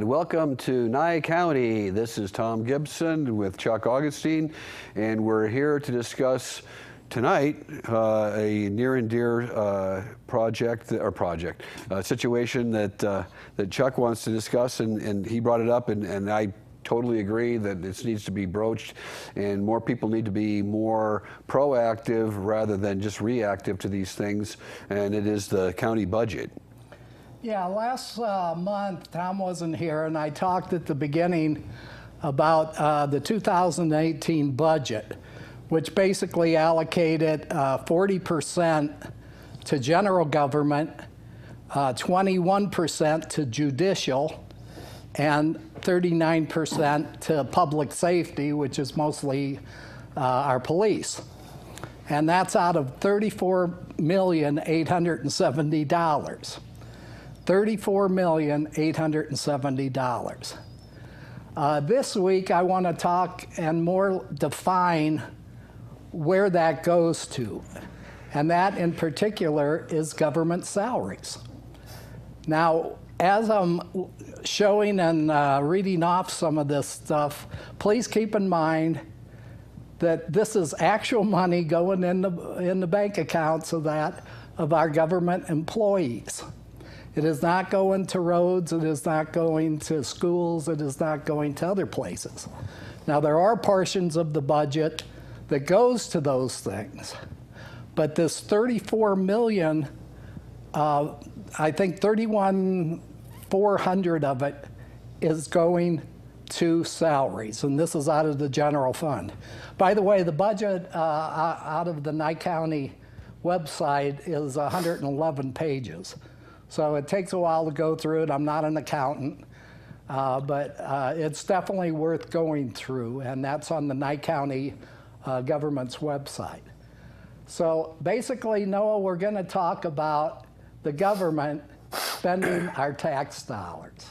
and welcome to Nye County. This is Tom Gibson with Chuck Augustin, and we're here to discuss tonight a near and dear situation that Chuck wants to discuss, and he brought it up, and I totally agree that this needs to be broached, and more people need to be more proactive rather than just reactive to these things, and it is the county budget. Yeah, last month Tom wasn't here, and I talked at the beginning about the 2018 budget, which basically allocated 40% to general government, 21% to judicial, and 39% to public safety, which is mostly our police. And that's out of $34,870. $34,870. This week I want to talk and more define where that goes to. And that in particular is government salaries. Now, as I'm showing and reading off some of this stuff, please keep in mind that this is actual money going in the bank accounts of our government employees. It is not going to roads, it is not going to schools, it is not going to other places. Now, there are portions of the budget that goes to those things, but this 34 million, I think 31,400 of it is going to salaries, and this is out of the general fund. By the way, the budget out of the Nye County website is 111 pages. So it takes a while to go through it. I'm not an accountant, but it's definitely worth going through, and that's on the Nye County government's website. So basically, Noah, we're going to talk about the government spending our tax dollars.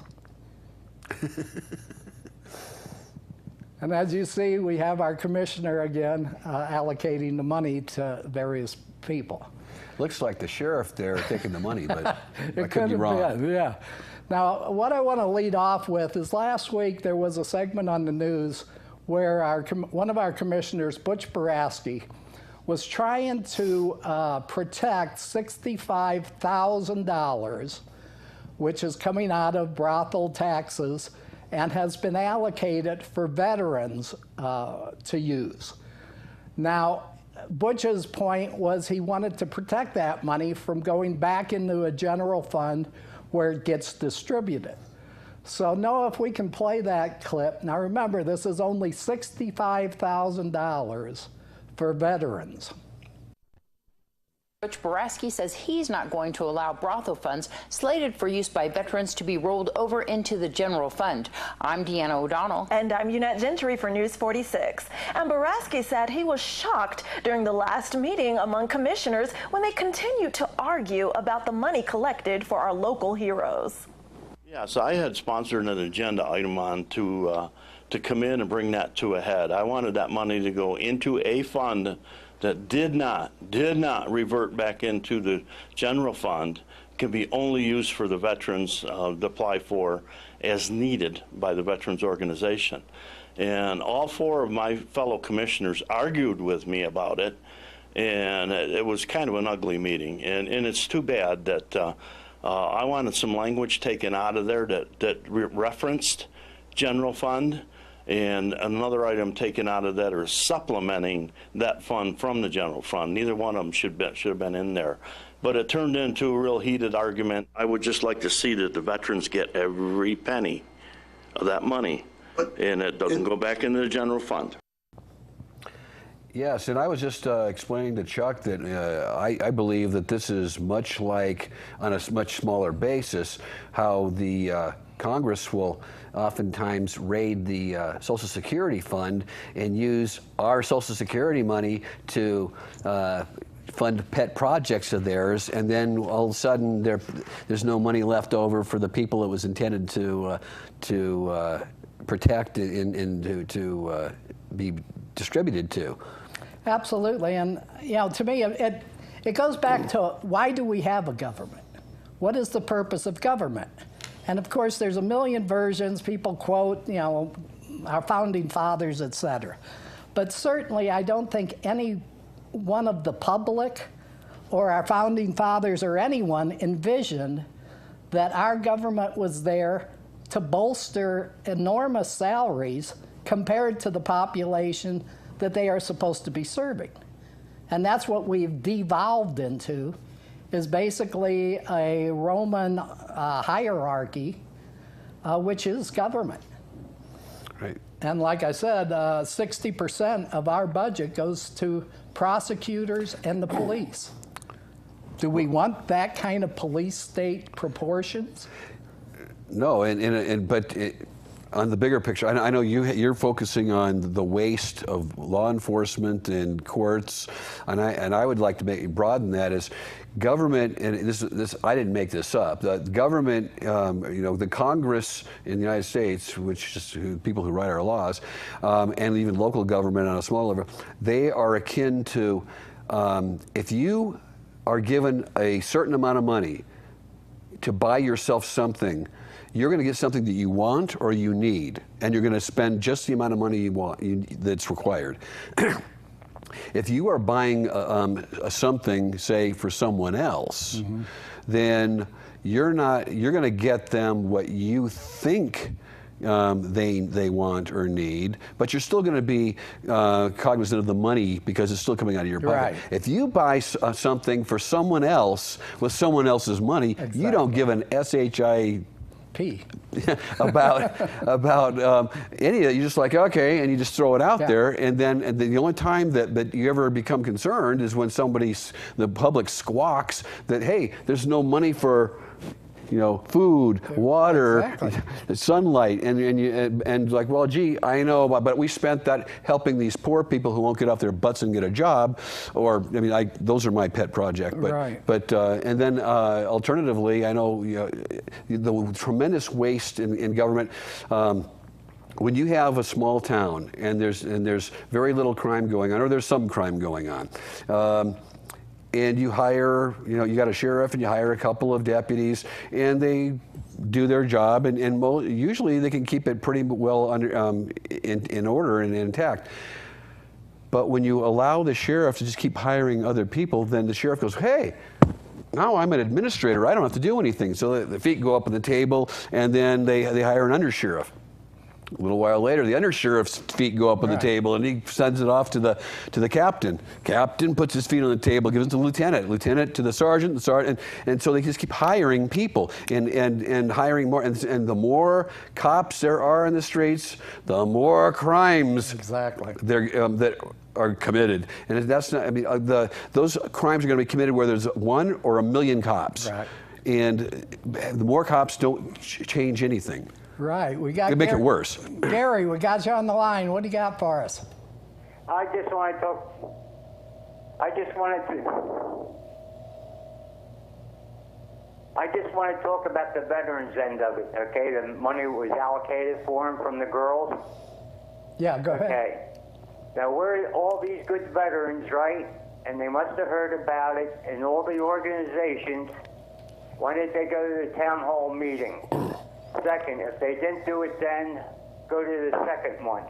And as you see, we have our commissioner again allocating the money to various people. Looks like the sheriff there taking the money, but I It could be wrong. Been, yeah. Now, what I want to lead off with is last week there was a segment on the news where one of our commissioners, Butch Boraski, was trying to protect $65,000, which is coming out of brothel taxes and has been allocated for veterans to use. Now, Butch's point was he wanted to protect that money from going back into a general fund where it gets distributed. So Noah, if we can play that clip. Now remember, this is only $65,000 for veterans. Butch Boraski says he's not going to allow brothel funds slated for use by veterans to be rolled over into the general fund. I'm Deanna O'Donnell. And I'm Unette Gentry for News 46. And Boraski said he was shocked during the last meeting among commissioners when they continued to argue about the money collected for our local heroes. Yeah, so I had sponsored an agenda item on to come in and bring that to a head. I wanted that money to go into a fund that did not revert back into the general fund, can be only used for the veterans to apply for as needed by the veterans organization. And all four of my fellow commissioners argued with me about it, and it was kind of an ugly meeting. And it's too bad that I wanted some language taken out of there that referenced general fund, and another item taken out of that are supplementing that fund from the general fund. Neither one of them should have been in there. But it turned into a real heated argument. I would just like to see that the veterans get every penny of that money, and it doesn't go back into the general fund. Yes, and I was just explaining to Chuck that I believe that this is much like, on a much smaller basis, how the Congress will oftentimes raid the Social Security fund and use our Social Security money to fund pet projects of theirs, and then all of a sudden there's no money left over for the people it was intended to protect and to be distributed to. Absolutely, and you know, to me, it goes back to why do we have a government? What is the purpose of government? And of course, there's a million versions. People quote, you know, our founding fathers, et cetera. But certainly, I don't think any one of the public or our founding fathers or anyone envisioned that our government was there to bolster enormous salaries compared to the population that they are supposed to be serving. And that's what we've devolved into, is basically a Roman hierarchy, which is government. Right. And like I said, 60% of our budget goes to prosecutors and the police. Do we want that kind of police state proportions? No, but on the bigger picture, I know you're focusing on the waste of law enforcement and courts, and I would like to broaden that as government. And this I didn't make this up. The government, you know, the Congress in the United States, which is people who write our laws, and even local government on a small level, they are akin to if you are given a certain amount of money to buy yourself something, you're going to get something that you want or you need, and you're going to spend just the amount of money you want that's required. If you are buying something, say, for someone else, then you're going to get them what you think they want or need, but you're still going to be cognizant of the money because it's still coming out of your pocket. Right. If you buy something for someone else with someone else's money, you don't give an SHI about any of it. You're just like, okay, and you just throw it out there, and then the only time that you ever become concerned is when the public squawks that, hey, there's no money for, you know, food, water, sunlight, and like, well, gee, I know, but we spent that helping these poor people who won't get off their butts and get a job, or I mean, those are my pet project. But and then alternatively, I know, you know, the tremendous waste in government. When you have a small town and there's very little crime going on, or there's some crime going on. And you hire, you know, you got a sheriff and you hire a couple of deputies, and they do their job, and usually they can keep it pretty well under, in order and intact. But when you allow the sheriff to just keep hiring other people, then the sheriff goes, hey, now I'm an administrator, I don't have to do anything. So the feet go up on the table, and then they hire an undersheriff. A little while later, the undersheriff's feet go up on the table, and he sends it off to the captain. Captain puts his feet on the table, gives it to the lieutenant. Lieutenant to the sergeant. The sergeant, and so they just keep hiring people and hiring more. And the more cops there are in the streets, the more crimes that are committed. And that's not. I mean, those crimes are going to be committed where there's 1 or 1 million cops. Right. And the more cops don't change anything. Right, we got. It make it worse. Gary, we got you on the line. What do you got for us? I just wanted to talk about the veterans end of it. Okay, the money was allocated for them from the girls. Yeah, go ahead. Okay, now we're all these good veterans, right? And they must have heard about it in all the organizations. Why did they go to the town hall meeting? Second, if they didn't do it then, go to the second one.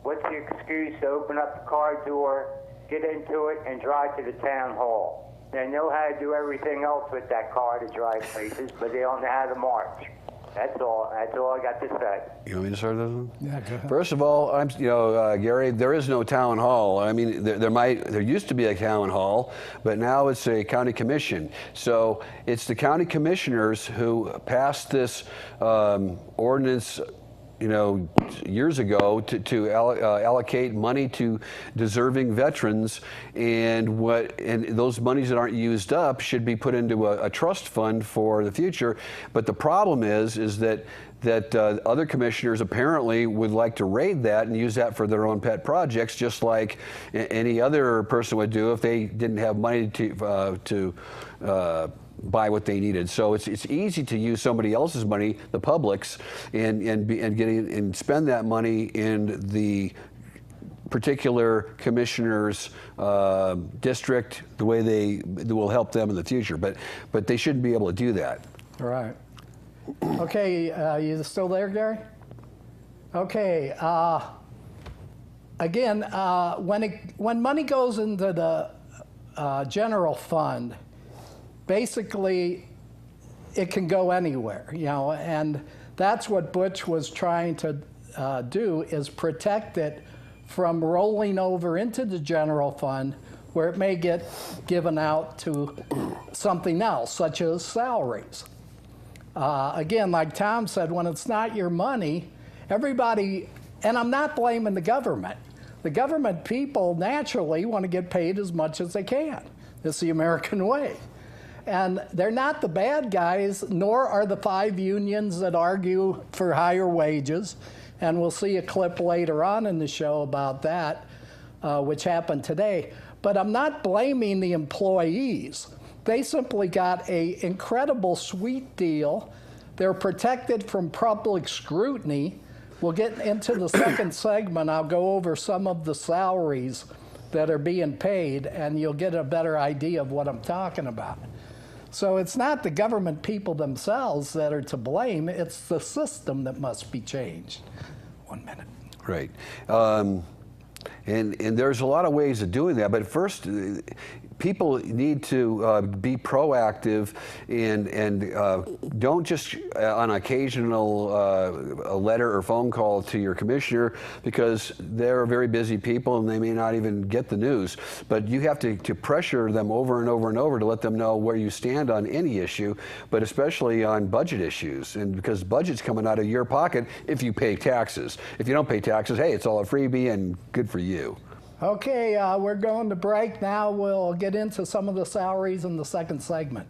What's the excuse to open up the car door, get into it, and drive to the town hall? They know how to do everything else with that car to drive places, but they don't know how to march. That's all I got to say. You want me to start this one? Yeah, go ahead. First of all, Gary, there is no town hall. I mean, there used to be a town hall, but now it's a county commission. So it's the county commissioners who passed this ordinance, you know, years ago to allocate money to deserving veterans, and those monies that aren't used up should be put into a trust fund for the future. But the problem is that other commissioners apparently would like to raid that and use that for their own pet projects, just like any other person would do if they didn't have money to buy what they needed. So it's easy to use somebody else's money, the public's, and spend that money in the particular commissioner's district the way they will help them in the future. But they shouldn't be able to do that. Right. Okay, you still there, Gary? Okay. Again, when money goes into the general fund, basically it can go anywhere, you know, and that's what Butch was trying to do, is protect it from rolling over into the general fund, where it may get given out to something else, such as salaries. Again, like Tom said, when it's not your money, everybody, and I'm not blaming the government. The government people naturally want to get paid as much as they can. It's the American way. And they're not the bad guys, nor are the 5 unions that argue for higher wages. And we'll see a clip later on in the show about that, which happened today. But I'm not blaming the employees. They simply got an incredible sweet deal. They're protected from public scrutiny. We'll get into the second segment. I'll go over some of the salaries that are being paid, and you'll get a better idea of what I'm talking about. So it's not the government people themselves that are to blame. It's the system that must be changed. 1 minute. Right. And there's a lot of ways of doing that, but first, people need to be proactive and don't just on occasional a letter or phone call to your commissioner, because they're very busy people and they may not even get the news. But you have to pressure them over and over and over to let them know where you stand on any issue, but especially on budget issues. And because budget's coming out of your pocket if you pay taxes. If you don't pay taxes, hey, it's all a freebie and good for you. Okay, we're going to break now. We'll get into some of the salaries in the second segment.